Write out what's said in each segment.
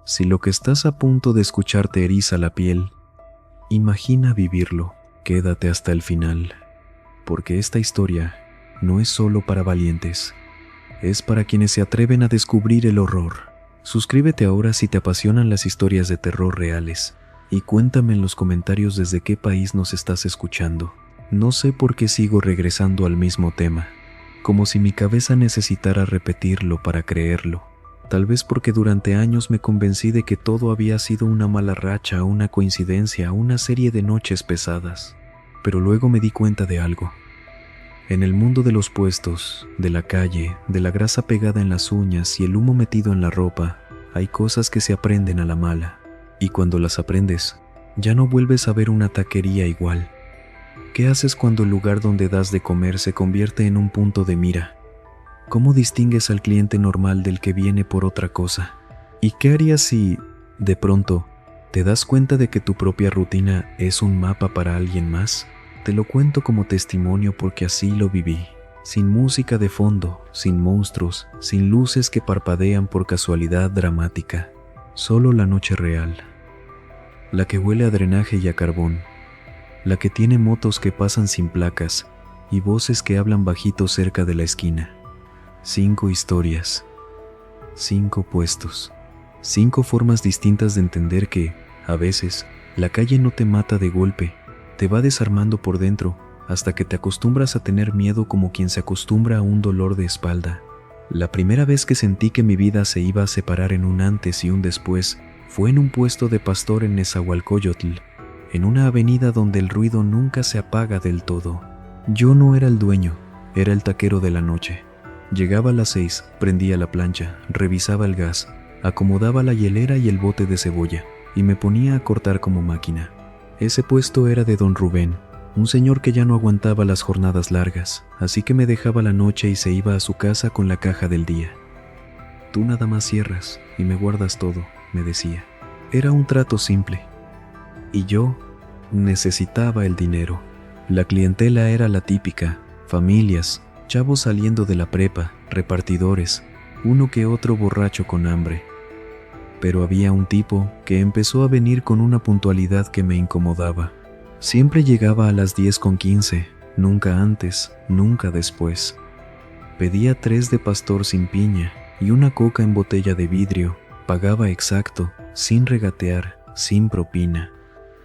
Si lo que estás a punto de escuchar te eriza la piel, imagina vivirlo. Quédate hasta el final, porque esta historia no es solo para valientes, es para quienes se atreven a descubrir el horror. Suscríbete ahora si te apasionan las historias de terror reales y cuéntame en los comentarios desde qué país nos estás escuchando. No sé por qué sigo regresando al mismo tema, como si mi cabeza necesitara repetirlo para creerlo. Tal vez porque durante años me convencí de que todo había sido una mala racha, una coincidencia, una serie de noches pesadas. Pero luego me di cuenta de algo. En el mundo de los puestos, de la calle, de la grasa pegada en las uñas y el humo metido en la ropa, hay cosas que se aprenden a la mala. Y cuando las aprendes, ya no vuelves a ver una taquería igual. ¿Qué haces cuando el lugar donde das de comer se convierte en un punto de mira? ¿Cómo distingues al cliente normal del que viene por otra cosa? ¿Y qué harías si, de pronto, te das cuenta de que tu propia rutina es un mapa para alguien más? Te lo cuento como testimonio porque así lo viví. Sin música de fondo, sin monstruos, sin luces que parpadean por casualidad dramática. Solo la noche real. La que huele a drenaje y a carbón. La que tiene motos que pasan sin placas y voces que hablan bajito cerca de la esquina. 5 historias, 5 puestos, 5 formas distintas de entender que, a veces, la calle no te mata de golpe, te va desarmando por dentro hasta que te acostumbras a tener miedo como quien se acostumbra a un dolor de espalda. La primera vez que sentí que mi vida se iba a separar en un antes y un después fue en un puesto de pastor en Nezahualcóyotl, en una avenida donde el ruido nunca se apaga del todo. Yo no era el dueño, era el taquero de la noche. Llegaba a las 6, prendía la plancha, revisaba el gas, acomodaba la hielera y el bote de cebolla, y me ponía a cortar como máquina. Ese puesto era de don Rubén, un señor que ya no aguantaba las jornadas largas, así que me dejaba la noche y se iba a su casa con la caja del día. Tú nada más cierras y me guardas todo, me decía. Era un trato simple. Y yo necesitaba el dinero. La clientela era la típica, familias, chavos saliendo de la prepa, repartidores, uno que otro borracho con hambre. Pero había un tipo que empezó a venir con una puntualidad que me incomodaba. Siempre llegaba a las 10:15, nunca antes, nunca después. Pedía 3 de pastor sin piña y una coca en botella de vidrio. Pagaba exacto, sin regatear, sin propina.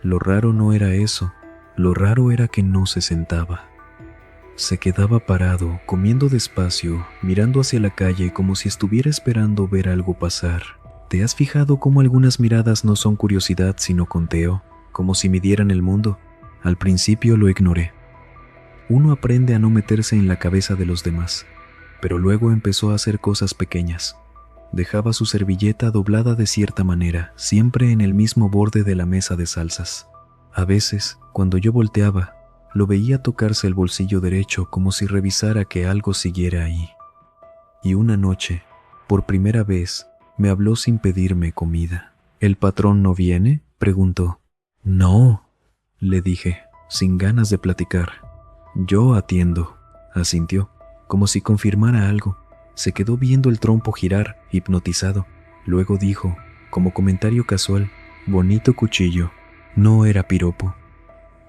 Lo raro no era eso, lo raro era que no se sentaba. Se quedaba parado, comiendo despacio, mirando hacia la calle como si estuviera esperando ver algo pasar. ¿Te has fijado cómo algunas miradas no son curiosidad sino conteo, como si midieran el mundo? Al principio lo ignoré. Uno aprende a no meterse en la cabeza de los demás, pero luego empezó a hacer cosas pequeñas. Dejaba su servilleta doblada de cierta manera, siempre en el mismo borde de la mesa de salsas. A veces, cuando yo volteaba, lo veía tocarse el bolsillo derecho como si revisara que algo siguiera ahí. Y una noche, por primera vez, me habló sin pedirme comida. ¿El patrón no viene?, preguntó. No, le dije, sin ganas de platicar. Yo atiendo, asintió, como si confirmara algo. Se quedó viendo el trompo girar, hipnotizado. Luego dijo, como comentario casual, bonito cuchillo. No era piropo.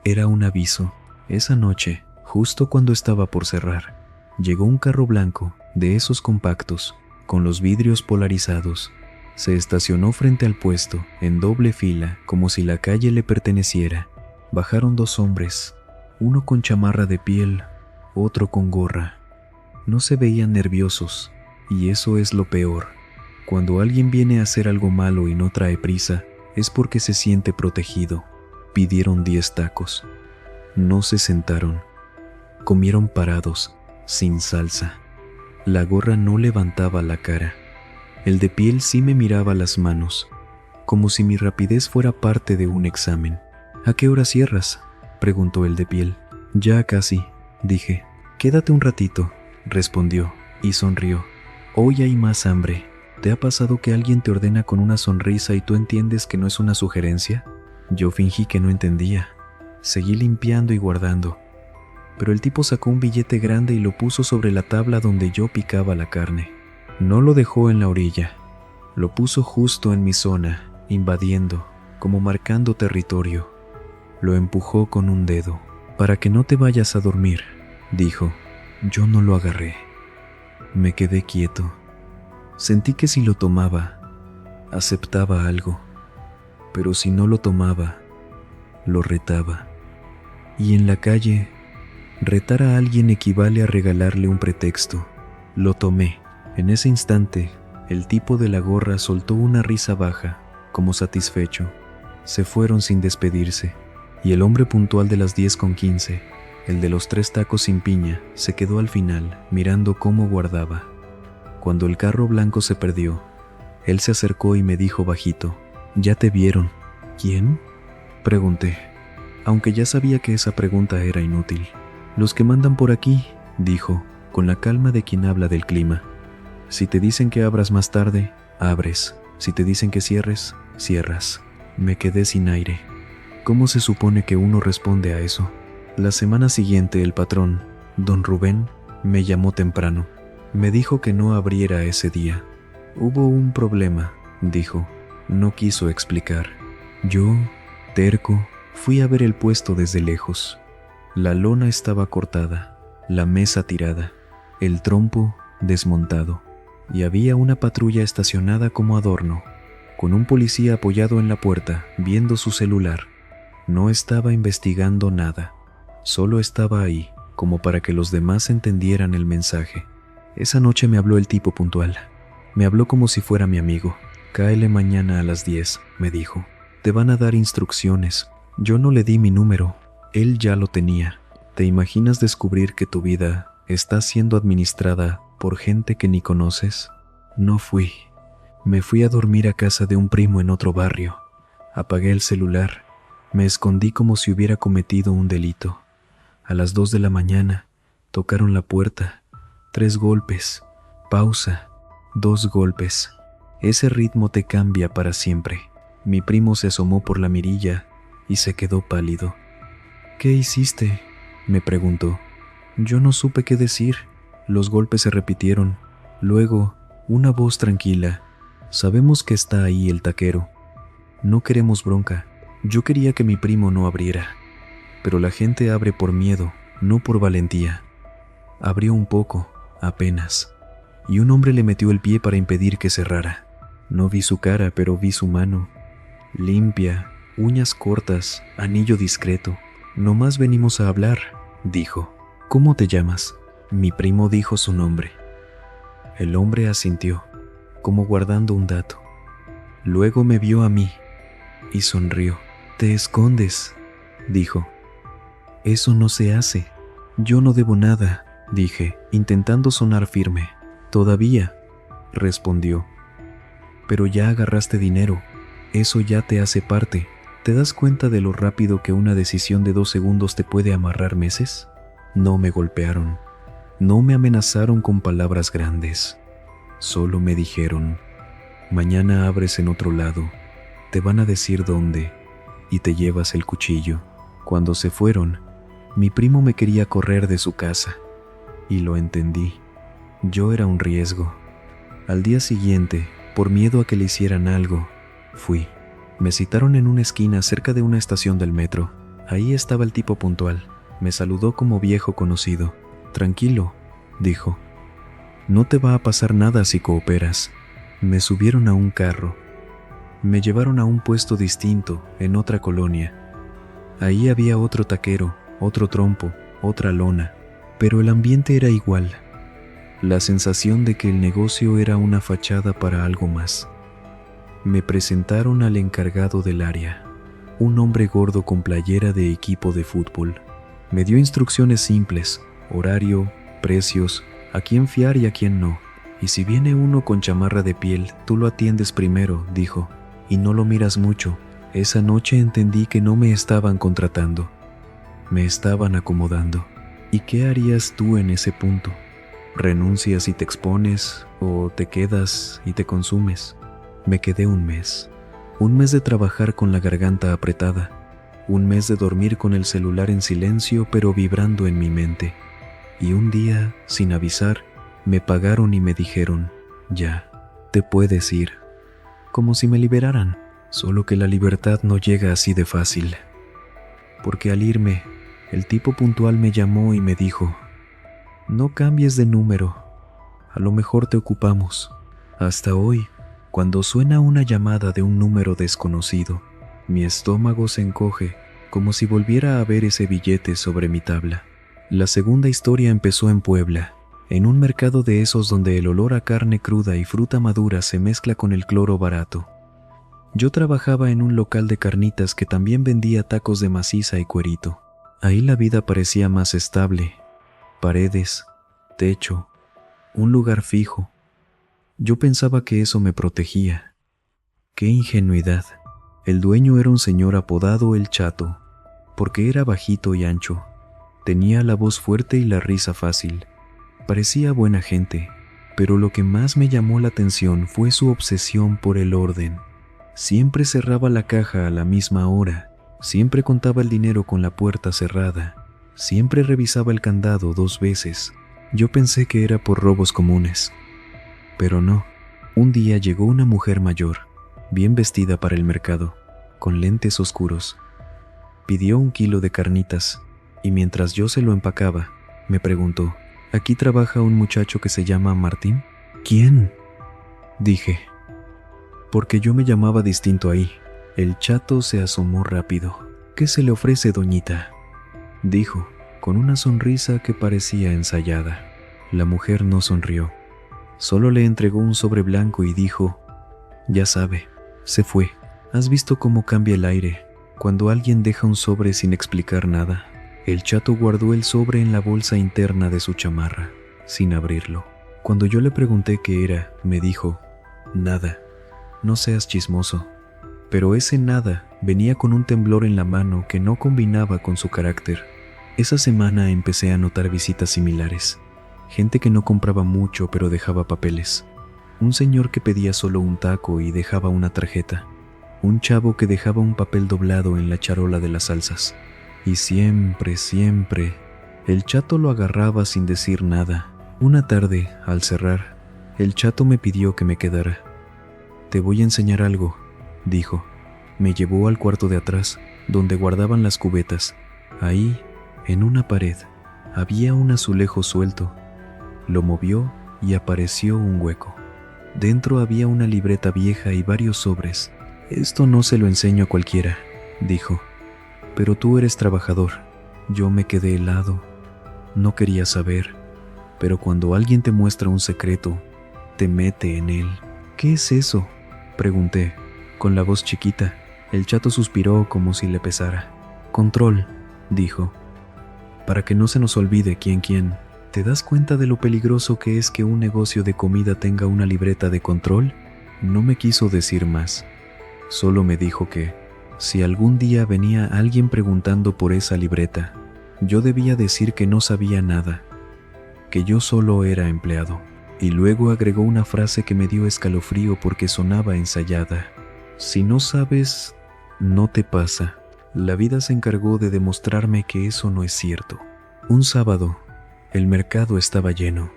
Era un aviso. Esa noche, justo cuando estaba por cerrar, llegó un carro blanco, de esos compactos, con los vidrios polarizados. Se estacionó frente al puesto, en doble fila, como si la calle le perteneciera. Bajaron 2 hombres, uno con chamarra de piel, otro con gorra. No se veían nerviosos, y eso es lo peor. Cuando alguien viene a hacer algo malo y no trae prisa, es porque se siente protegido. Pidieron 10 tacos. No se sentaron. Comieron parados, sin salsa. La gorra no levantaba la cara. El de piel sí me miraba las manos, como si mi rapidez fuera parte de un examen. ¿A qué hora cierras?, preguntó el de piel. Ya casi, dije. Quédate un ratito, respondió, y sonrió. Hoy hay más hambre. ¿Te ha pasado que alguien te ordena con una sonrisa y tú entiendes que no es una sugerencia? Yo fingí que no entendía. Seguí limpiando y guardando. Pero el tipo sacó un billete grande y lo puso sobre la tabla donde yo picaba la carne. No lo dejó en la orilla. Lo puso justo en mi zona, invadiendo, como marcando territorio. Lo empujó con un dedo. «Para que no te vayas a dormir», dijo. Yo no lo agarré. Me quedé quieto. Sentí que si lo tomaba, aceptaba algo, pero si no lo tomaba, lo retaba. Y en la calle, retar a alguien equivale a regalarle un pretexto. Lo tomé. En ese instante, el tipo de la gorra soltó una risa baja, como satisfecho. Se fueron sin despedirse, y el hombre puntual de las 10:15, el de los 3 tacos sin piña, se quedó al final, mirando cómo guardaba. Cuando el carro blanco se perdió, él se acercó y me dijo bajito: «Ya te vieron». «¿Quién?», pregunté, aunque ya sabía que esa pregunta era inútil. «Los que mandan por aquí», dijo, con la calma de quien habla del clima. «Si te dicen que abras más tarde, abres. Si te dicen que cierres, cierras». Me quedé sin aire. ¿Cómo se supone que uno responde a eso? La semana siguiente el patrón, don Rubén, me llamó temprano. Me dijo que no abriera ese día. Hubo un problema, dijo. No quiso explicar. Yo, terco, fui a ver el puesto desde lejos. La lona estaba cortada, la mesa tirada, el trompo desmontado, y había una patrulla estacionada como adorno, con un policía apoyado en la puerta, viendo su celular. No estaba investigando nada, solo estaba ahí, como para que los demás entendieran el mensaje. Esa noche me habló el tipo puntual. Me habló como si fuera mi amigo. «Cáele mañana a las 10», me dijo. «Te van a dar instrucciones». Yo no le di mi número, él ya lo tenía. ¿Te imaginas descubrir que tu vida está siendo administrada por gente que ni conoces? No fui. Me fui a dormir a casa de un primo en otro barrio. Apagué el celular. Me escondí como si hubiera cometido un delito. A las 2 de la mañana, tocaron la puerta. 3 golpes. Pausa. 2 golpes. Ese ritmo te cambia para siempre. Mi primo se asomó por la mirilla y se quedó pálido. «¿Qué hiciste?», me preguntó. Yo no supe qué decir. Los golpes se repitieron. Luego, una voz tranquila: «Sabemos que está ahí el taquero. No queremos bronca». Yo quería que mi primo no abriera, pero la gente abre por miedo, no por valentía. Abrió un poco, apenas, y un hombre le metió el pie para impedir que cerrara. No vi su cara, pero vi su mano, limpia, uñas cortas, anillo discreto. «Nomás venimos a hablar», dijo. «¿Cómo te llamas?». Mi primo dijo su nombre. El hombre asintió, como guardando un dato. Luego me vio a mí y sonrió. «Te escondes», dijo. «Eso no se hace». «Yo no debo nada», dije, intentando sonar firme. «Todavía», respondió. «Pero ya agarraste dinero. Eso ya te hace parte. ¿Te das cuenta de lo rápido que una decisión de 2 segundos te puede amarrar meses?» No me golpearon. No me amenazaron con palabras grandes. Solo me dijeron: «Mañana abres en otro lado. Te van a decir dónde y te llevas el cuchillo». Cuando se fueron, mi primo me quería correr de su casa, y lo entendí. Yo era un riesgo. Al día siguiente, por miedo a que le hicieran algo, fui. Me citaron en una esquina cerca de una estación del metro. Ahí estaba el tipo puntual. Me saludó como viejo conocido. «Tranquilo», dijo. «No te va a pasar nada si cooperas». Me subieron a un carro. Me llevaron a un puesto distinto, en otra colonia. Ahí había otro taquero, otro trompo, otra lona, pero el ambiente era igual. La sensación de que el negocio era una fachada para algo más. Me presentaron al encargado del área, un hombre gordo con playera de equipo de fútbol. Me dio instrucciones simples: horario, precios, a quién fiar y a quién no. «Y si viene uno con chamarra de piel, tú lo atiendes primero», dijo, «y no lo miras mucho». Esa noche entendí que no me estaban contratando, me estaban acomodando. ¿Y qué harías tú en ese punto? ¿Renuncias y te expones, o te quedas y te consumes? Me quedé un mes de trabajar con la garganta apretada, un mes de dormir con el celular en silencio pero vibrando en mi mente. Y un día, sin avisar, me pagaron y me dijeron: «Ya, te puedes ir». como si me liberaran. Solo que la libertad no llega así de fácil. Porque al irme, el tipo puntual me llamó y me dijo: no cambies de número, a lo mejor te ocupamos. Hasta hoy, cuando suena una llamada de un número desconocido, mi estómago se encoge como si volviera a ver ese billete sobre mi tabla. La segunda historia empezó en Puebla, en un mercado de esos donde el olor a carne cruda y fruta madura se mezcla con el cloro barato. Yo trabajaba en un local de carnitas que también vendía tacos de maciza y cuerito. Ahí la vida parecía más estable. Paredes, techo, un lugar fijo. Yo pensaba que eso me protegía. ¡Qué ingenuidad! El dueño era un señor apodado El Chato, porque era bajito y ancho. Tenía la voz fuerte y la risa fácil. Parecía buena gente, pero lo que más me llamó la atención fue su obsesión por el orden. Siempre cerraba la caja a la misma hora, siempre contaba el dinero con la puerta cerrada, siempre revisaba el candado 2 veces. Yo pensé que era por robos comunes. Pero no. Un día llegó una mujer mayor, bien vestida para el mercado, con lentes oscuros. Pidió 1 kilo de carnitas, y mientras yo se lo empacaba, me preguntó: ¿aquí trabaja un muchacho que se llama Martín? ¿Quién?, dije, porque yo me llamaba distinto ahí. El Chato se asomó rápido. ¿Qué se le ofrece, doñita?, dijo, con una sonrisa que parecía ensayada. La mujer no sonrió. Solo le entregó un sobre blanco y dijo: ya sabe, se fue. ¿Has visto cómo cambia el aire cuando alguien deja un sobre sin explicar nada? El Chato guardó el sobre en la bolsa interna de su chamarra, sin abrirlo. Cuando yo le pregunté qué era, me dijo: nada, no seas chismoso. Pero ese nada venía con un temblor en la mano que no combinaba con su carácter. Esa semana empecé a notar visitas similares. Gente que no compraba mucho pero dejaba papeles. Un señor que pedía solo un taco y dejaba una tarjeta. Un chavo que dejaba un papel doblado en la charola de las salsas. Y siempre, el Chato lo agarraba sin decir nada. Una tarde, al cerrar, el Chato me pidió que me quedara. Te voy a enseñar algo, dijo. Me llevó al cuarto de atrás, donde guardaban las cubetas. Ahí, en una pared, había un azulejo suelto. Lo movió y apareció un hueco. Dentro había una libreta vieja y varios sobres. Esto no se lo enseño a cualquiera, dijo. Pero tú eres trabajador. Yo me quedé helado. No quería saber. Pero cuando alguien te muestra un secreto, te mete en él. ¿Qué es eso?, pregunté, con la voz chiquita. El Chato suspiró como si le pesara. Control, dijo. Para que no se nos olvide quién. ¿Te das cuenta de lo peligroso que es que un negocio de comida tenga una libreta de control? No me quiso decir más. Solo me dijo que, si algún día venía alguien preguntando por esa libreta, yo debía decir que no sabía nada, que yo solo era empleado. Y luego agregó una frase que me dio escalofrío porque sonaba ensayada. Si no sabes, no te pasa. La vida se encargó de demostrarme que eso no es cierto. Un sábado, el mercado estaba lleno.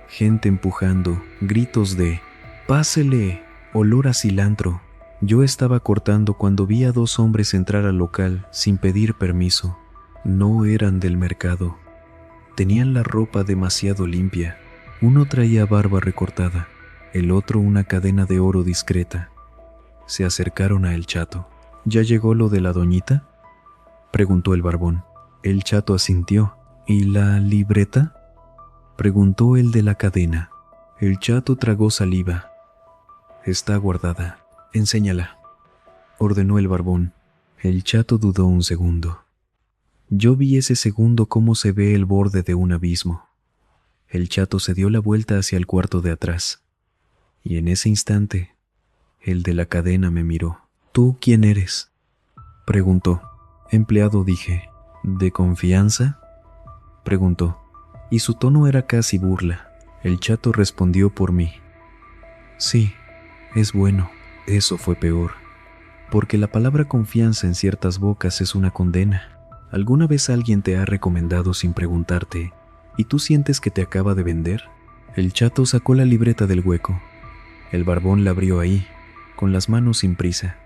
Gente empujando, gritos de ¡pásele!, olor a cilantro. Yo estaba cortando cuando vi a 2 hombres entrar al local sin pedir permiso. No eran del mercado. Tenían la ropa demasiado limpia. Uno traía barba recortada, el otro una cadena de oro discreta. Se acercaron a El Chato. ¿Ya llegó lo de la doñita?, preguntó el barbón. El Chato asintió. ¿Y la libreta?, preguntó el de la cadena. El Chato tragó saliva. Está guardada. Enséñala, ordenó el barbón. El Chato dudó un segundo. Yo vi ese segundo cómo se ve el borde de un abismo. El Chato se dio la vuelta hacia el cuarto de atrás. Y en ese instante, el de la cadena me miró. ¿Tú quién eres?, preguntó. Empleado, dije. ¿De confianza?, preguntó. Y su tono era casi burla. El Chato respondió por mí. Sí, es bueno. Eso fue peor. Porque la palabra confianza en ciertas bocas es una condena. ¿Alguna vez alguien te ha recomendado sin preguntarte y tú sientes que te acaba de vender? El Chato sacó la libreta del hueco. El barbón la abrió ahí. con las manos sin prisa.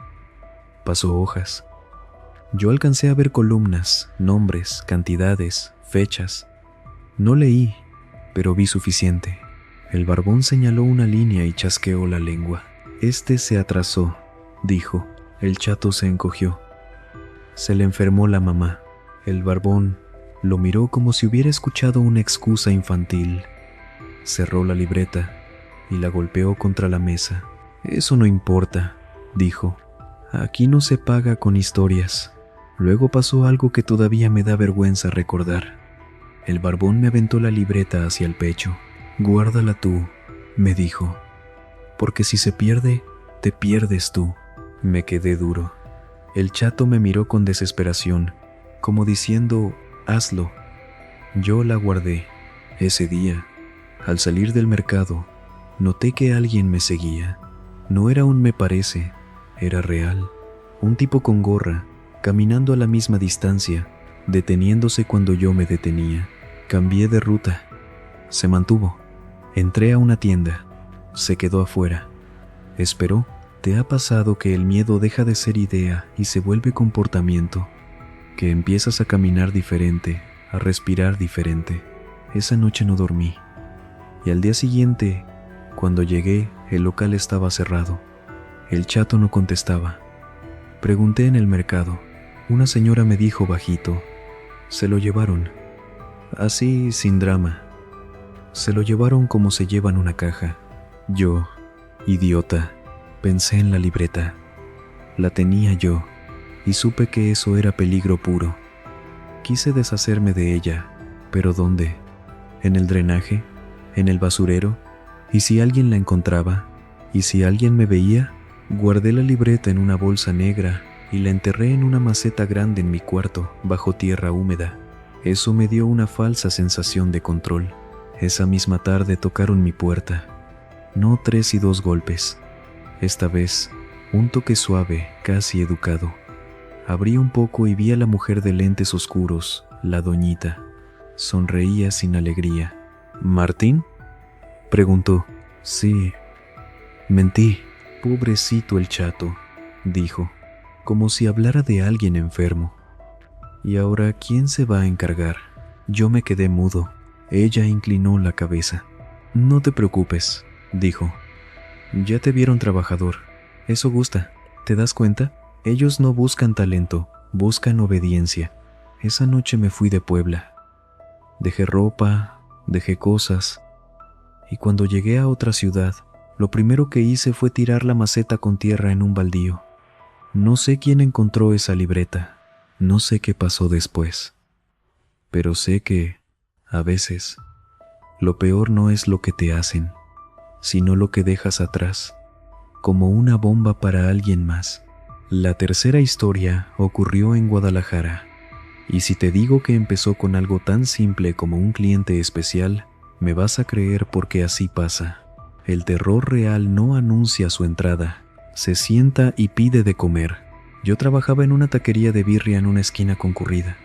Pasó hojas. Yo alcancé a ver columnas, nombres, cantidades, fechas. No leí, pero vi suficiente. El barbón señaló una línea y chasqueó la lengua. Este se atrasó, dijo. El chato se encogió. Se le enfermó la mamá. El barbón lo miró como si hubiera escuchado una excusa infantil. Cerró la libreta y la golpeó contra la mesa. Eso no importa, dijo. Aquí no se paga con historias. Luego pasó algo que todavía me da vergüenza recordar. El barbón me aventó la libreta hacia el pecho. Guárdala tú, me dijo, porque si se pierde, te pierdes tú. Me quedé duro. El chato me miró con desesperación, como diciendo, hazlo. Yo la guardé. Ese día, al salir del mercado, noté que alguien me seguía. No era un me parece, era real. Un tipo con gorra, caminando a la misma distancia, deteniéndose cuando yo me detenía. Cambié de ruta. Se mantuvo. Entré a una tienda. Se quedó afuera. Esperó. ¿Te ha pasado que el miedo deja de ser idea y se vuelve comportamiento? Que empiezas a caminar diferente, a respirar diferente. Esa noche no dormí. Y al día siguiente, cuando llegué, el local estaba cerrado. El chato no contestaba. Pregunté en el mercado. Una señora me dijo bajito, se lo llevaron. Así, sin drama. Se lo llevaron como se llevan una caja. Yo, idiota, pensé en la libreta. La tenía yo, y supe que eso era peligro puro. Quise deshacerme de ella, pero ¿dónde? ¿En el drenaje? ¿En el basurero? ¿Y si alguien la encontraba? ¿Y si alguien me veía? Guardé la libreta en una bolsa negra y la enterré en una maceta grande en mi cuarto, bajo tierra húmeda. Eso me dio una falsa sensación de control. Esa misma tarde tocaron mi puerta. No 3 y 2 golpes. Esta vez, un toque suave, casi educado. Abrí un poco y vi a la mujer de lentes oscuros, la doñita. Sonreía sin alegría. ¿Martín?, preguntó. Sí. Mentí. Pobrecito el chato, dijo, como si hablara de alguien enfermo. ¿Y ahora quién se va a encargar? Yo me quedé mudo. Ella inclinó la cabeza. No te preocupes, dijo. Ya te vieron trabajador. Eso gusta. ¿Te das cuenta? Ellos no buscan talento, buscan obediencia. Esa noche me fui de Puebla. Dejé ropa, dejé cosas. Y cuando llegué a otra ciudad, lo primero que hice fue tirar la maceta con tierra en un baldío. No sé quién encontró esa libreta. No sé qué pasó después. Pero sé que, a veces, lo peor no es lo que te hacen, sino lo que dejas atrás, como una bomba para alguien más. La tercera historia ocurrió en Guadalajara, y si te digo que empezó con algo tan simple como un cliente especial, me vas a creer porque así pasa. El terror real no anuncia su entrada, se sienta y pide de comer. Yo trabajaba en una taquería de birria en una esquina concurrida,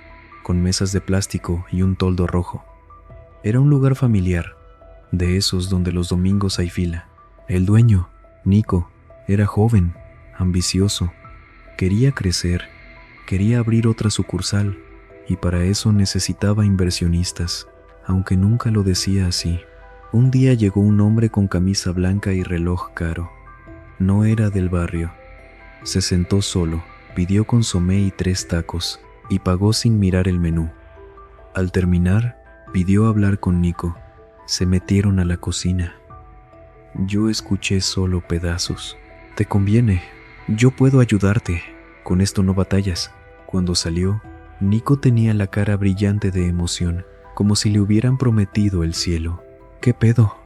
con mesas de plástico y un toldo rojo. Era un lugar familiar, de esos donde los domingos hay fila. El dueño, Nico, era joven, ambicioso. Quería crecer, quería abrir otra sucursal, y para eso necesitaba inversionistas, aunque nunca lo decía así. Un día llegó un hombre con camisa blanca y reloj caro. No era del barrio. Se sentó solo, pidió consomé y 3 tacos, y pagó sin mirar el menú. Al terminar, pidió hablar con Nico. Se metieron a la cocina. Yo escuché solo pedazos. Te conviene, yo puedo ayudarte, con esto no batallas. Cuando salió, Nico tenía la cara brillante de emoción, como si le hubieran prometido el cielo. ¿Qué pedo?,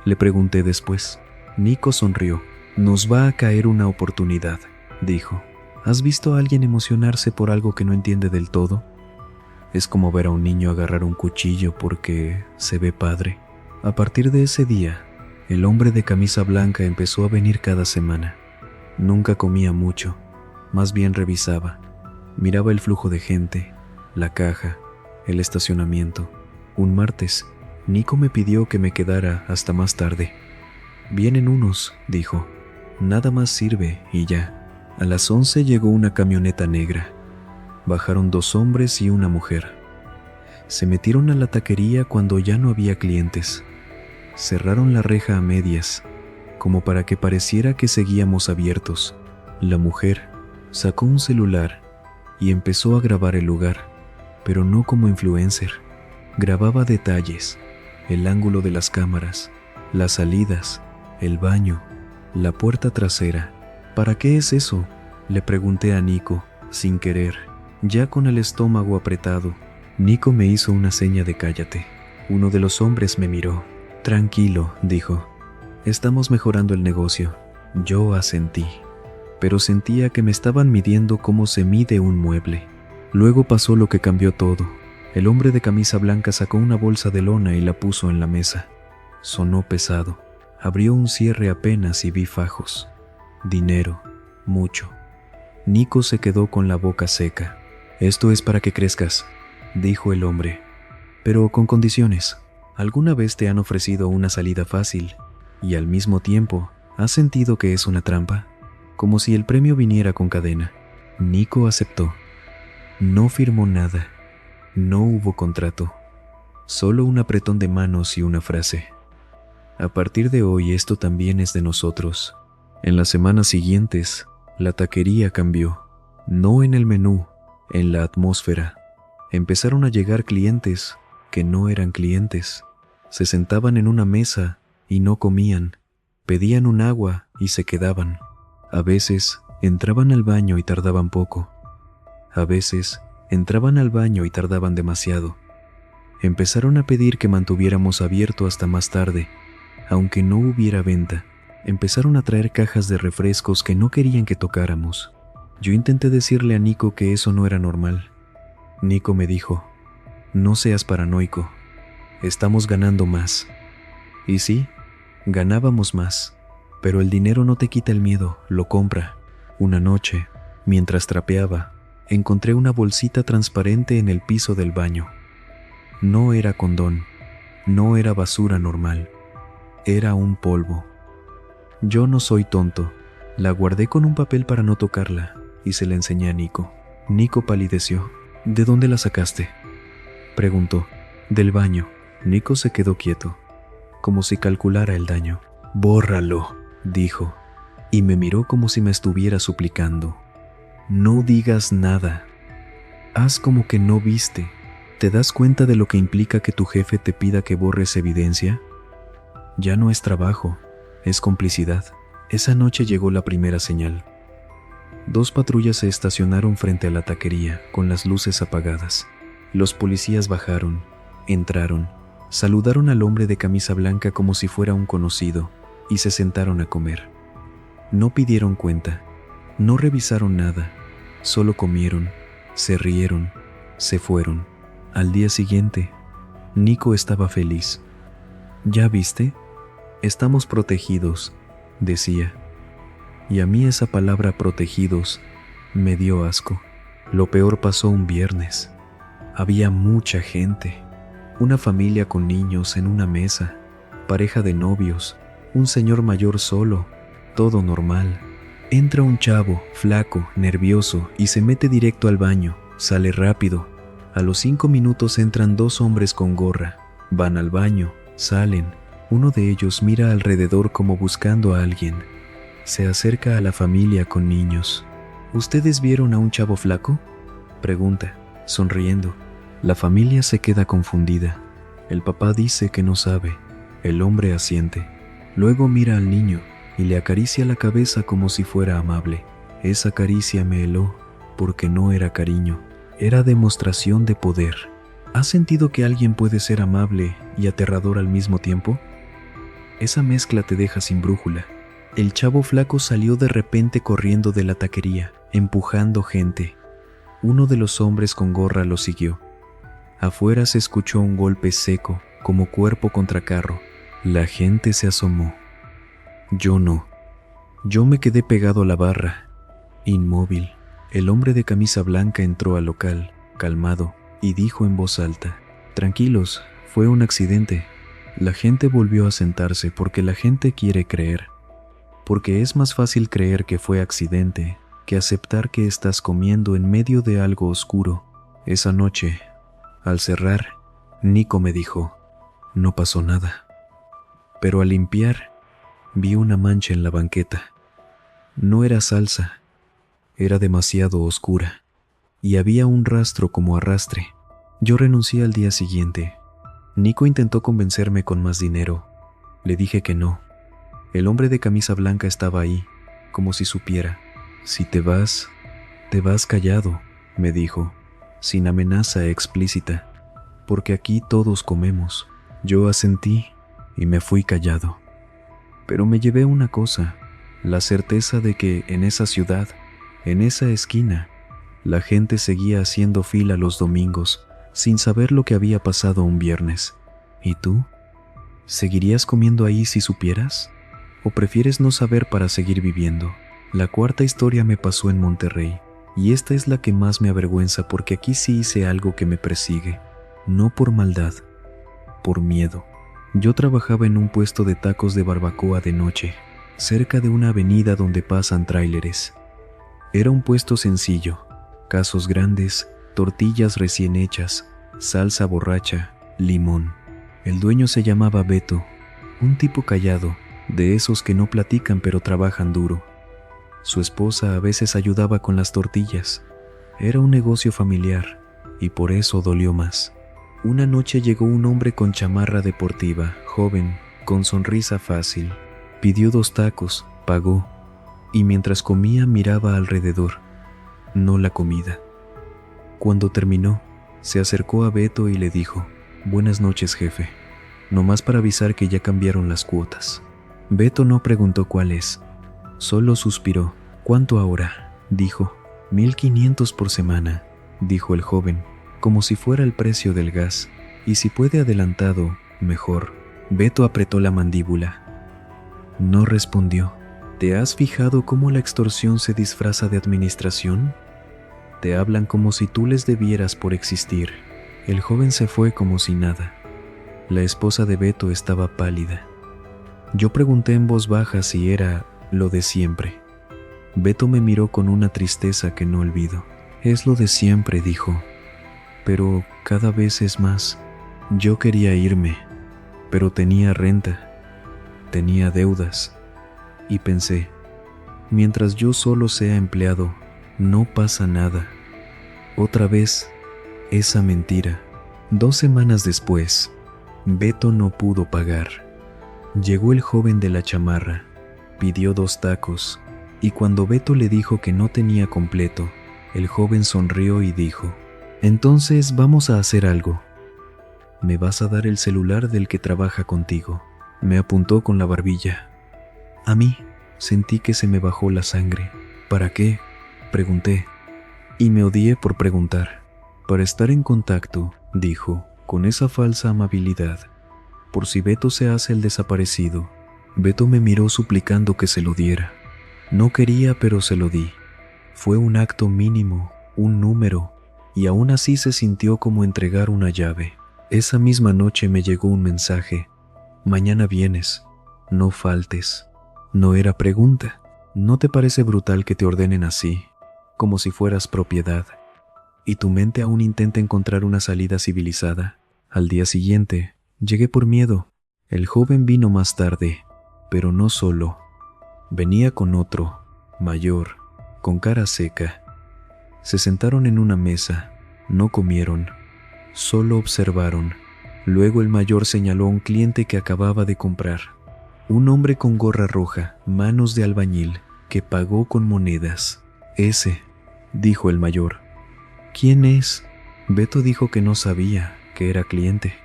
le pregunté después. Nico sonrió. Nos va a caer una oportunidad, dijo. ¿Has visto a alguien emocionarse por algo que no entiende del todo? Es como ver a un niño agarrar un cuchillo porque se ve padre. A partir de ese día, el hombre de camisa blanca empezó a venir cada semana. Nunca comía mucho, más bien revisaba. Miraba el flujo de gente, la caja, el estacionamiento. Un martes, Nico me pidió que me quedara hasta más tarde. Vienen unos, dijo. Nada más sirve y ya. A las 11 llegó una camioneta negra. Bajaron 2 hombres y una mujer. Se metieron a la taquería cuando ya no había clientes. Cerraron la reja a medias, como para que pareciera que seguíamos abiertos. La mujer sacó un celular y empezó a grabar el lugar, pero no como influencer. Grababa detalles, el ángulo de las cámaras, las salidas, el baño, la puerta trasera. ¿Para qué es eso?, le pregunté a Nico, sin querer, ya con el estómago apretado. Nico me hizo una seña de cállate. Uno de los hombres me miró. Tranquilo, dijo. Estamos mejorando el negocio. Yo asentí, pero sentía que me estaban midiendo cómo se mide un mueble. Luego pasó lo que cambió todo. El hombre de camisa blanca sacó una bolsa de lona y la puso en la mesa. Sonó pesado. Abrió un cierre apenas y vi fajos. Dinero, mucho. Nico se quedó con la boca seca. Esto es para que crezcas, dijo el hombre, pero con condiciones. ¿Alguna vez te han ofrecido una salida fácil y al mismo tiempo has sentido que es una trampa? Como si el premio viniera con cadena. Nico aceptó. No firmó nada. No hubo contrato. Solo un apretón de manos y una frase. A partir de hoy esto también es de nosotros. En las semanas siguientes, la taquería cambió. No en el menú, en la atmósfera. Empezaron a llegar clientes que no eran clientes. Se sentaban en una mesa y no comían. Pedían un agua y se quedaban. A veces entraban al baño y tardaban poco. A veces entraban al baño y tardaban demasiado. Empezaron a pedir que mantuviéramos abierto hasta más tarde, aunque no hubiera venta. Empezaron a traer cajas de refrescos que no querían que tocáramos. Yo intenté decirle a Nico que eso no era normal. Nico me dijo, no seas paranoico, estamos ganando más. Y sí, ganábamos más, pero el dinero no te quita el miedo, lo compra. Una noche, mientras trapeaba, encontré una bolsita transparente en el piso del baño. No era condón, no era basura normal, era un polvo. Yo no soy tonto. La guardé con un papel para no tocarla y se la enseñé a Nico. Nico palideció. ¿De dónde la sacaste?, preguntó. Del baño. Nico se quedó quieto, como si calculara el daño. Bórralo, dijo, y me miró como si me estuviera suplicando. No digas nada. Haz como que no viste. ¿Te das cuenta de lo que implica que tu jefe te pida que borres evidencia? Ya no es trabajo, es complicidad. Esa noche llegó la primera señal. 2 patrullas se estacionaron frente a la taquería, con las luces apagadas. Los policías bajaron, entraron, saludaron al hombre de camisa blanca como si fuera un conocido, y se sentaron a comer. No pidieron cuenta, no revisaron nada, solo comieron, se rieron, se fueron. Al día siguiente, Nico estaba feliz. ¿Ya viste? Estamos protegidos, decía. Y a mí esa palabra protegidos me dio asco. Lo peor pasó un viernes. Había mucha gente. Una familia con niños en una mesa, pareja de novios, un señor mayor solo, todo normal. Entra un chavo, flaco, nervioso, y se mete directo al baño. Sale rápido. A los 5 minutos entran 2 hombres con gorra. Van al baño, salen. Uno de ellos mira alrededor como buscando a alguien. Se acerca a la familia con niños. ¿Ustedes vieron a un chavo flaco?, pregunta, sonriendo. La familia se queda confundida. El papá dice que no sabe. El hombre asiente. Luego mira al niño y le acaricia la cabeza como si fuera amable. Esa caricia me heló, porque no era cariño, era demostración de poder. ¿Has sentido que alguien puede ser amable y aterrador al mismo tiempo? Esa mezcla te deja sin brújula. El chavo flaco salió de repente corriendo de la taquería, empujando gente. Uno de los hombres con gorra lo siguió. Afuera se escuchó un golpe seco, como cuerpo contra carro. La gente se asomó. Yo no. Yo me quedé pegado a la barra, inmóvil. El hombre de camisa blanca entró al local, calmado, y dijo en voz alta: «Tranquilos, fue un accidente». La gente volvió a sentarse porque la gente quiere creer. porque es más fácil creer que fue accidente que aceptar que estás comiendo en medio de algo oscuro. Esa noche, al cerrar, Nico me dijo, no pasó nada. Pero al limpiar, vi una mancha en la banqueta. No era salsa, era demasiado oscura, y había un rastro como arrastre. Yo renuncié al día siguiente. Nico intentó convencerme con más dinero. Le dije que no. El hombre de camisa blanca estaba ahí, como si supiera. Si te vas callado, me dijo, sin amenaza explícita, porque aquí todos comemos. Yo asentí y me fui callado. Pero me llevé una cosa, la certeza de que en esa ciudad, en esa esquina, la gente seguía haciendo fila los domingos, sin saber lo que había pasado un viernes. ¿Y tú? ¿Seguirías comiendo ahí si supieras? ¿O prefieres no saber para seguir viviendo? La cuarta historia me pasó en Monterrey, y esta es la que más me avergüenza porque aquí sí hice algo que me persigue, no por maldad, por miedo. Yo trabajaba en un puesto de tacos de barbacoa de noche, cerca de una avenida donde pasan tráileres. Era un puesto sencillo, casos grandes, tortillas recién hechas, salsa borracha, limón. El dueño se llamaba Beto, un tipo callado, de esos que no platican pero trabajan duro. Su esposa a veces ayudaba con las tortillas. Era un negocio familiar, y por eso dolió más. Una noche llegó un hombre con chamarra deportiva, joven, con sonrisa fácil. Pidió 2 tacos, pagó, y mientras comía miraba alrededor, no la comida. Cuando terminó, se acercó a Beto y le dijo, «Buenas noches, jefe. Nomás para avisar que ya cambiaron las cuotas». Beto no preguntó cuáles. Solo suspiró. «¿Cuánto ahora?», dijo. «1,500 por semana», dijo el joven, como si fuera el precio del gas. «Y si puede adelantado, mejor». Beto apretó la mandíbula. No respondió. ¿Te has fijado cómo la extorsión se disfraza de administración? Te hablan como si tú les debieras por existir. El joven se fue como si nada. La esposa de Beto estaba pálida. Yo pregunté en voz baja si era lo de siempre. Beto me miró con una tristeza que no olvido. «Es lo de siempre», dijo, «pero cada vez es más. Yo quería irme, pero tenía renta, tenía deudas, y pensé, mientras yo solo sea empleado, no pasa nada». Otra vez, esa mentira. 2 semanas después, Beto no pudo pagar. Llegó el joven de la chamarra, pidió 2 tacos, y cuando Beto le dijo que no tenía completo, el joven sonrió y dijo, «Entonces vamos a hacer algo. Me vas a dar el celular del que trabaja contigo». Me apuntó con la barbilla. A mí, sentí que se me bajó la sangre. «¿Para qué?», pregunté, y me odié por preguntar. «Para estar en contacto», dijo, con esa falsa amabilidad, «por si Beto se hace el desaparecido». Beto me miró suplicando que se lo diera. No quería, pero se lo di. Fue un acto mínimo, un número, y aún así se sintió como entregar una llave. Esa misma noche me llegó un mensaje. «Mañana vienes, no faltes». No era pregunta. ¿No te parece brutal que te ordenen así, como si fueras propiedad, y tu mente aún intenta encontrar una salida civilizada? Al día siguiente, llegué por miedo. El joven vino más tarde, pero no solo. Venía con otro, mayor, con cara seca. Se sentaron en una mesa, no comieron, solo observaron. Luego el mayor señaló a un cliente que acababa de comprar. Un hombre con gorra roja, manos de albañil, que pagó con monedas. «Ese», dijo el mayor. «¿Quién es?». Beto dijo que no sabía, que era cliente.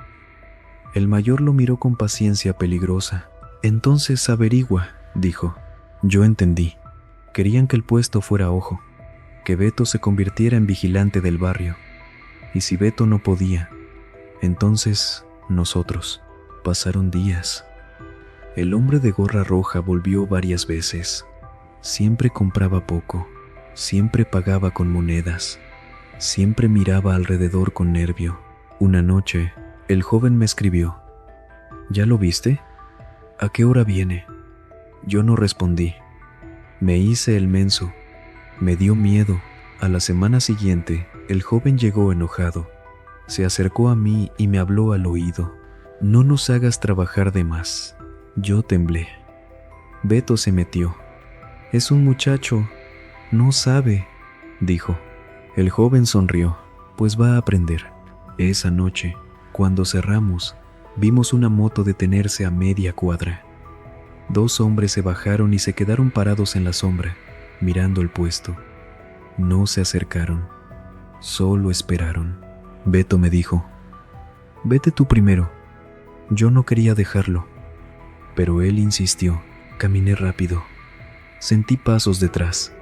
El mayor lo miró con paciencia peligrosa. «Entonces averigua», dijo. Yo entendí. Querían que el puesto fuera ojo, que Beto se convirtiera en vigilante del barrio. Y si Beto no podía, entonces nosotros. Pasaron días. El hombre de gorra roja volvió varias veces. Siempre compraba poco, siempre pagaba con monedas, siempre miraba alrededor con nervio. Una noche, el joven me escribió: «¿Ya lo viste? ¿A qué hora viene?». Yo no respondí. Me hice el menso. Me dio miedo. A la semana siguiente, el joven llegó enojado. Se acercó a mí y me habló al oído. No nos hagas trabajar de más. Yo temblé. Beto se metió. Es un muchacho. No sabe, dijo. El joven sonrió. Pues va a aprender. Esa noche, cuando cerramos, vimos una moto detenerse a media cuadra. 2 hombres se bajaron y se quedaron parados en la sombra, mirando el puesto. No se acercaron, solo esperaron. Beto me dijo, vete tú primero. Yo no quería dejarlo, pero él insistió. Caminé rápido. Sentí pasos detrás.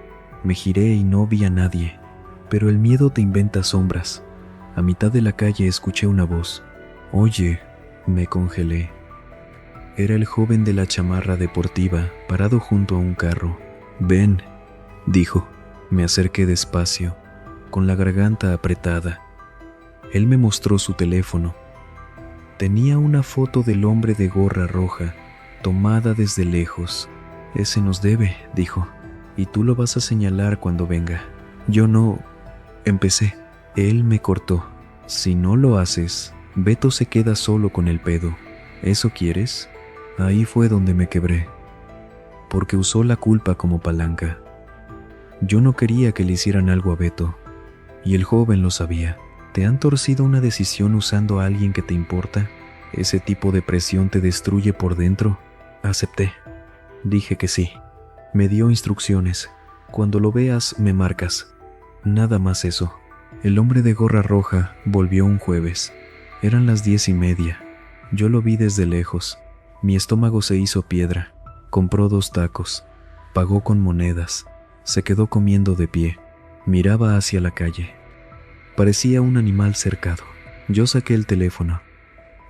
Me giré y no vi a nadie, pero el miedo te inventa sombras. A mitad de la calle escuché una voz. Oye, me congelé. Era el joven de la chamarra deportiva, parado junto a un carro. Ven, dijo. Me acerqué despacio, con la garganta apretada. Él me mostró su teléfono. Tenía una foto del hombre de gorra roja, tomada desde lejos. Ese nos debe, dijo, y tú lo vas a señalar cuando venga. Yo no... Empecé. Él me cortó. Si no lo haces, Beto se queda solo con el pedo. ¿Eso quieres? Ahí fue donde me quebré, porque usó la culpa como palanca. Yo no quería que le hicieran algo a Beto, y el joven lo sabía. ¿Te han torcido una decisión usando a alguien que te importa? ¿Ese tipo de presión te destruye por dentro? Acepté. Dije que sí. Me dio instrucciones. Cuando lo veas, me marcas. Nada más eso. El hombre de gorra roja volvió un jueves. Eran las 10:30. Yo lo vi desde lejos. Mi estómago se hizo piedra. Compró 2 tacos. Pagó con monedas. Se quedó comiendo de pie. Miraba hacia la calle. Parecía un animal cercado. Yo saqué el teléfono.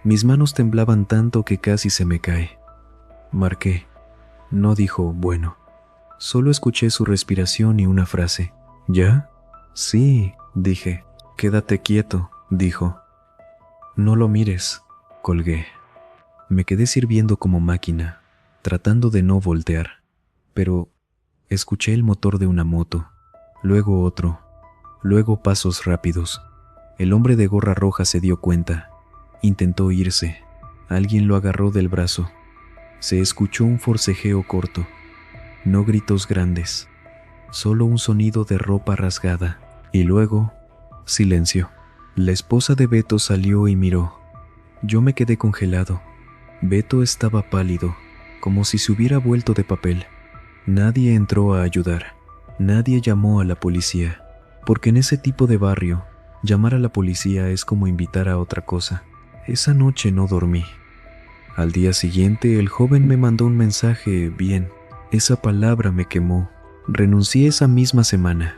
Mis manos temblaban tanto que casi se me cae. Marqué. No dijo bueno. Solo escuché su respiración y una frase. ¿Ya? Sí, dije. Quédate quieto, dijo. No lo mires. Colgué. Me quedé sirviendo como máquina, tratando de no voltear. Pero escuché el motor de una moto, luego otro, luego pasos rápidos. El hombre de gorra roja se dio cuenta. Intentó irse. Alguien lo agarró del brazo. Se escuchó un forcejeo corto. No gritos grandes, solo un sonido de ropa rasgada. Y luego, silencio. La esposa de Beto salió y miró. Yo me quedé congelado. Beto estaba pálido, como si se hubiera vuelto de papel. Nadie entró a ayudar. Nadie llamó a la policía, porque en ese tipo de barrio, llamar a la policía es como invitar a otra cosa. Esa noche no dormí. Al día siguiente, el joven me mandó un mensaje bien. Esa palabra me quemó. Renuncié esa misma semana.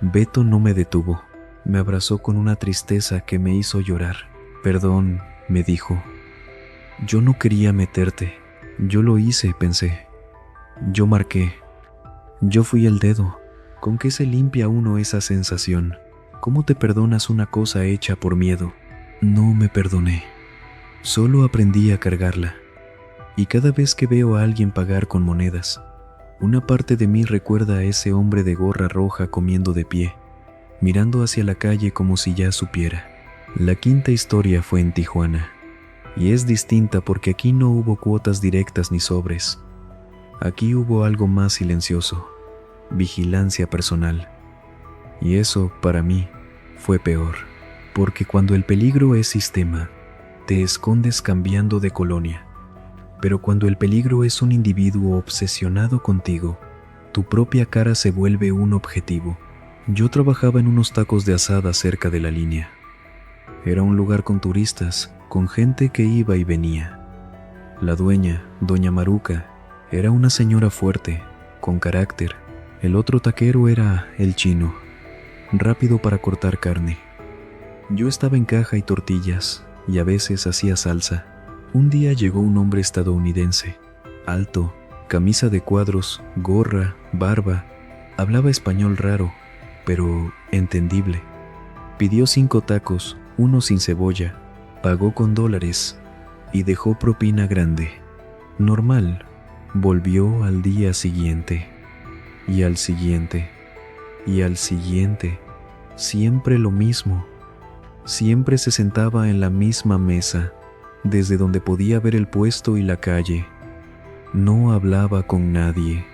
Beto no me detuvo. Me abrazó con una tristeza que me hizo llorar. Perdón, me dijo. Yo no quería meterte. Yo lo hice, pensé. Yo marqué. Yo fui el dedo. ¿Con qué se limpia uno esa sensación? ¿Cómo te perdonas una cosa hecha por miedo? No me perdoné. Solo aprendí a cargarla. Y cada vez que veo a alguien pagar con monedas, una parte de mí recuerda a ese hombre de gorra roja comiendo de pie, mirando hacia la calle como si ya supiera. La quinta historia fue en Tijuana. Y es distinta porque aquí no hubo cuotas directas ni sobres. Aquí hubo algo más silencioso, vigilancia personal. Y eso, para mí, fue peor, porque cuando el peligro es sistema, te escondes cambiando de colonia. Pero cuando el peligro es un individuo obsesionado contigo, tu propia cara se vuelve un objetivo. Yo trabajaba en unos tacos de asada cerca de la línea. Era un lugar con turistas, con gente que iba y venía. La dueña, doña Maruca, era una señora fuerte, con carácter. El otro taquero era el chino, rápido para cortar carne. Yo estaba en caja y tortillas, y a veces hacía salsa. Un día llegó un hombre estadounidense, alto, camisa de cuadros, gorra, barba. Hablaba español raro, pero entendible. Pidió 5 tacos, 1 sin cebolla. Pagó con $, y dejó propina grande. Normal, Volvió al día siguiente, y al siguiente, y al siguiente, siempre lo mismo. Siempre se sentaba en la misma mesa, desde donde podía ver el puesto y la calle. No hablaba con nadie,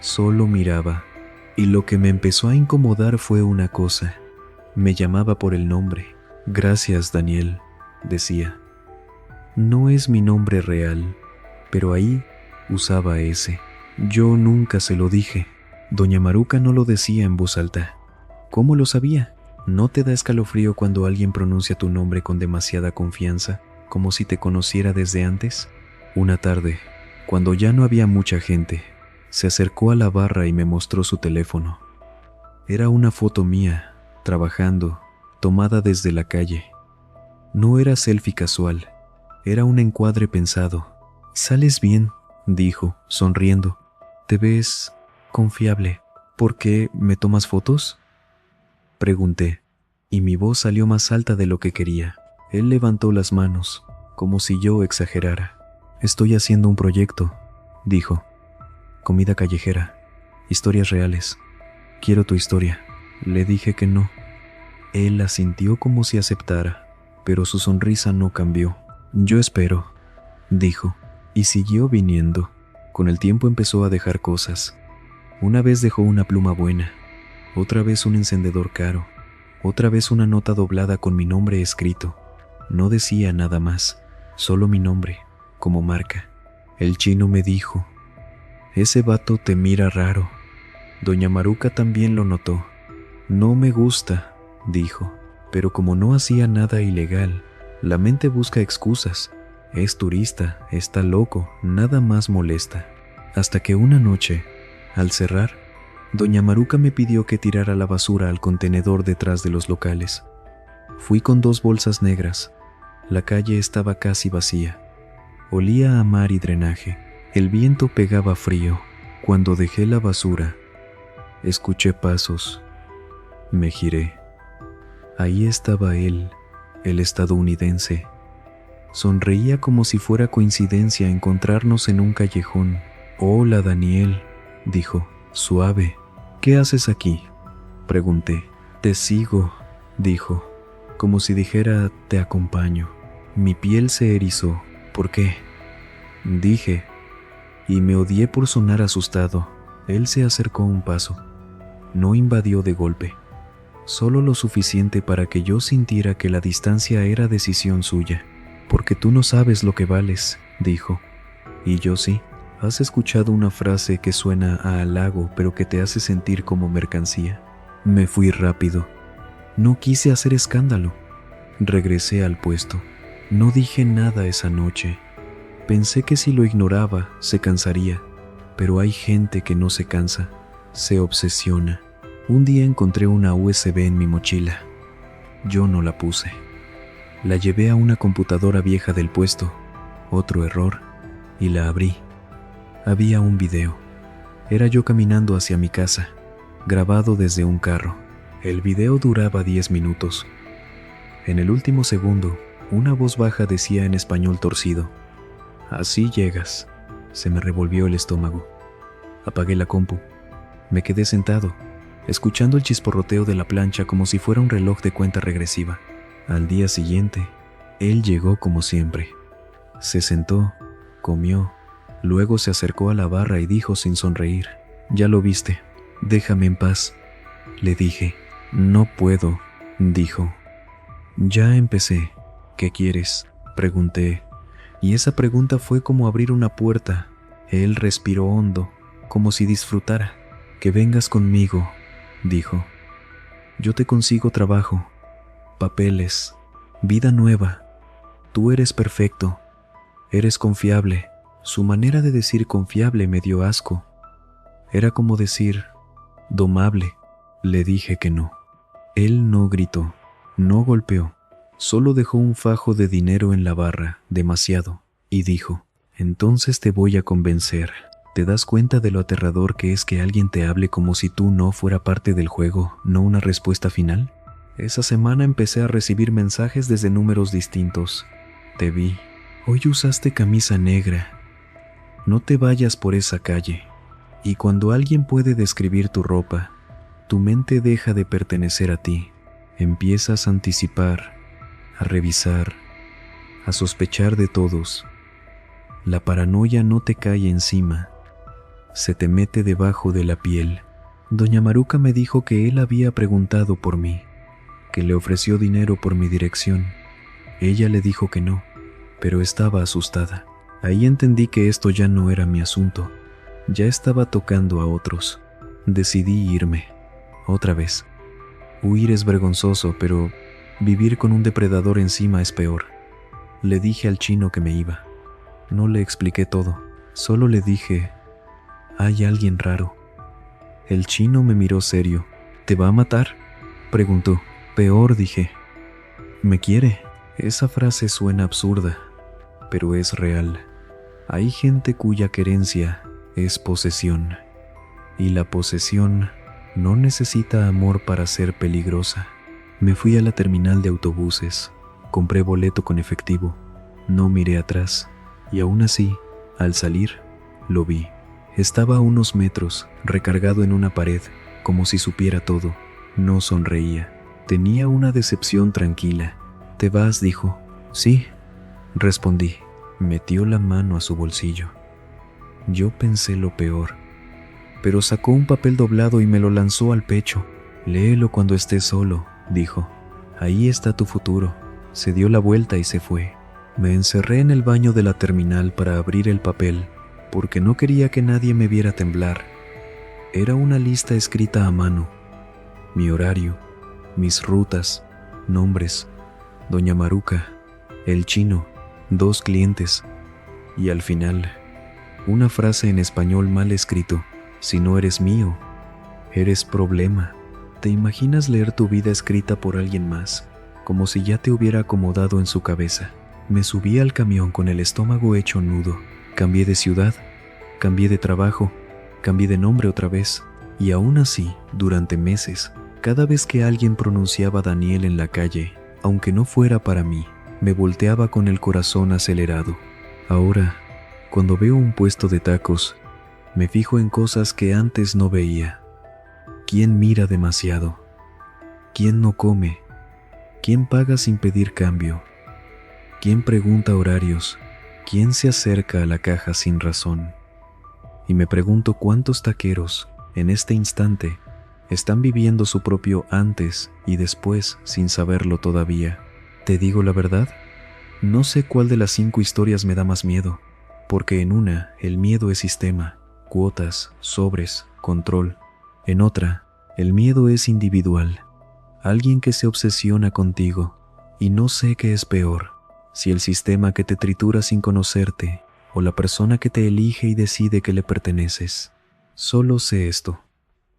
solo miraba, y lo que me empezó a incomodar fue una cosa. Me llamaba por el nombre. Gracias, Daniel, decía. No es mi nombre real, pero ahí usaba ese. Yo nunca se lo dije. Doña Maruca no lo decía en voz alta. ¿Cómo lo sabía? ¿No te da escalofrío cuando alguien pronuncia tu nombre con demasiada confianza, como si te conociera desde antes? Una tarde, cuando ya no había mucha gente, se acercó a la barra y me mostró su teléfono. Era una foto mía, trabajando, tomada desde la calle. No era selfie casual, era un encuadre pensado. «Sales bien», dijo, sonriendo. «Te ves confiable. ¿Por qué me tomas fotos?», pregunté, y mi voz salió más alta de lo que quería. Él levantó las manos, como si yo exagerara. «Estoy haciendo un proyecto», dijo. «Comida callejera, historias reales. Quiero tu historia». Le dije que no. Él asintió como si aceptara, pero su sonrisa no cambió. «Yo espero», dijo, y siguió viniendo. Con el tiempo empezó a dejar cosas. Una vez dejó una pluma buena, otra vez un encendedor caro, otra vez una nota doblada con mi nombre escrito. No decía nada más, solo mi nombre, como marca. El chino me dijo: «Ese vato te mira raro». Doña Maruca también lo notó. «No me gusta», dijo, pero como no hacía nada ilegal, la mente busca excusas. Es turista, está loco, nada más molesta. Hasta que una noche, al cerrar, Doña Maruca me pidió que tirara la basura al contenedor detrás de los locales. Fui con 2 bolsas negras. La calle estaba casi vacía. Olía a mar y drenaje. El viento pegaba frío. Cuando dejé la basura, escuché pasos. Me giré. Ahí estaba él, el estadounidense. Sonreía como si fuera coincidencia encontrarnos en un callejón. «Hola, Daniel», dijo, suave. «¿Qué haces aquí?», pregunté. «Te sigo», dijo, como si dijera «te acompaño». Mi piel se erizó. «¿Por qué?», dije, y me odié por sonar asustado. Él se acercó un paso. No invadió de golpe, solo lo suficiente para que yo sintiera que la distancia era decisión suya. «Porque tú no sabes lo que vales», dijo. «Y yo sí. ¿Has escuchado una frase que suena a halago pero que te hace sentir como mercancía?». Me fui rápido. No quise hacer escándalo. Regresé al puesto. No dije nada esa noche. Pensé que si lo ignoraba, se cansaría. Pero hay gente que no se cansa, se obsesiona. Un día encontré una USB en mi mochila. Yo no la puse. La llevé a una computadora vieja del puesto, otro error, y la abrí. Había un video. Era yo caminando hacia mi casa, grabado desde un carro. El video duraba 10 minutos. En el último segundo, una voz baja decía en español torcido: «Así llegas». Se me revolvió el estómago. Apagué la compu. Me quedé sentado, escuchando el chisporroteo de la plancha como si fuera un reloj de cuenta regresiva. Al día siguiente, él llegó como siempre. Se sentó, comió, luego se acercó a la barra y dijo sin sonreír: «Ya lo viste, déjame en paz». Le dije: «No puedo», dijo. «Ya empecé. ¿Qué quieres?», pregunté, y esa pregunta fue como abrir una puerta. Él respiró hondo, como si disfrutara. «Que vengas conmigo», dijo. «Yo te consigo trabajo, papeles, vida nueva. Tú eres perfecto, eres confiable». Su manera de decir confiable me dio asco. Era como decir domable. Le dije que no. Él no gritó, no golpeó, solo dejó un fajo de dinero en la barra, demasiado, y dijo: «Entonces te voy a convencer. ¿Te das cuenta de lo aterrador que es que alguien te hable como si tú no fuera parte del juego, no una respuesta final?». Esa semana empecé a recibir mensajes desde números distintos. «Te vi. Hoy usaste camisa negra». No te vayas por esa calle. Y cuando alguien puede describir tu ropa, tu mente deja de pertenecer a ti. Empiezas a anticipar, a revisar, a sospechar de todos. La paranoia no te cae encima, se te mete debajo de la piel. Doña Maruca me dijo que él había preguntado por mí, que le ofreció dinero por mi dirección. Ella le dijo que no, pero estaba asustada. Ahí entendí que esto ya no era mi asunto, ya estaba tocando a otros. Decidí irme, otra vez. Huir es vergonzoso, pero vivir con un depredador encima es peor. Le dije al chino que me iba. No le expliqué todo, solo le dije, hay alguien raro. El chino me miró serio. ¿Te va a matar?, preguntó. Peor, dije. ¿Me quiere? Esa frase suena absurda, pero es real. Hay gente cuya querencia es posesión, y la posesión no necesita amor para ser peligrosa. Me fui a la terminal de autobuses, compré boleto con efectivo, no miré atrás, y aún así, al salir, lo vi. Estaba a unos metros, recargado en una pared, como si supiera todo. No sonreía. Tenía una decepción tranquila. ¿Te vas?, dijo. Sí, respondí. Metió la mano a su bolsillo. Yo pensé lo peor, pero sacó un papel doblado y me lo lanzó al pecho. Léelo cuando estés solo, dijo. Ahí está tu futuro. Se dio la vuelta y se fue. Me encerré en el baño de la terminal para abrir el papel, porque no quería que nadie me viera temblar. Era una lista escrita a mano. Mi horario, mis rutas, nombres, Doña Maruca, el chino, 2 clientes, y al final, una frase en español mal escrito: si no eres mío, eres problema. ¿Te imaginas leer tu vida escrita por alguien más, como si ya te hubiera acomodado en su cabeza? Me subí al camión con el estómago hecho nudo. Cambié de ciudad, cambié de trabajo, cambié de nombre otra vez, y aún así, durante meses, cada vez que alguien pronunciaba Daniel en la calle, aunque no fuera para mí, me volteaba con el corazón acelerado. Ahora, cuando veo un puesto de tacos, me fijo en cosas que antes no veía. ¿Quién mira demasiado? ¿Quién no come? ¿Quién paga sin pedir cambio? ¿Quién pregunta horarios? ¿Quién se acerca a la caja sin razón? Y me pregunto cuántos taqueros, en este instante, están viviendo su propio antes y después sin saberlo todavía. ¿Te digo la verdad? No sé cuál de las 5 historias me da más miedo, porque en una, el miedo es sistema, cuotas, sobres, control. En otra, el miedo es individual, alguien que se obsesiona contigo, y no sé qué es peor, si el sistema que te tritura sin conocerte, o la persona que te elige y decide que le perteneces. Solo sé esto: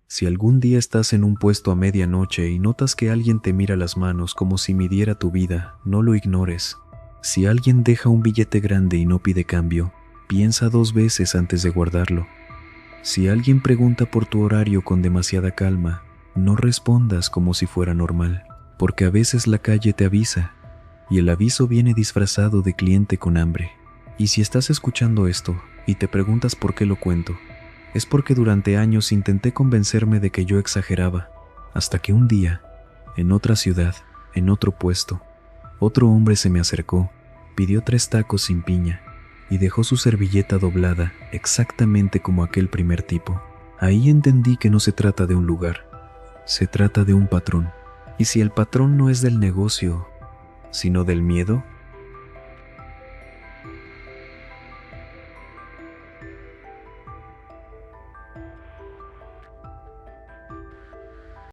si algún día estás en un puesto a medianoche y notas que alguien te mira las manos como si midiera tu vida, no lo ignores. Si alguien deja un billete grande y no pide cambio, piensa 2 veces antes de guardarlo. Si alguien pregunta por tu horario con demasiada calma, no respondas como si fuera normal, porque a veces la calle te avisa, y el aviso viene disfrazado de cliente con hambre. Y si estás escuchando esto y te preguntas por qué lo cuento, es porque durante años intenté convencerme de que yo exageraba, hasta que un día, en otra ciudad, en otro puesto, otro hombre se me acercó, pidió 3 tacos sin piña y dejó su servilleta doblada exactamente como aquel primer tipo. Ahí entendí que no se trata de un lugar, se trata de un patrón. Y si el patrón no es del negocio, sino del miedo,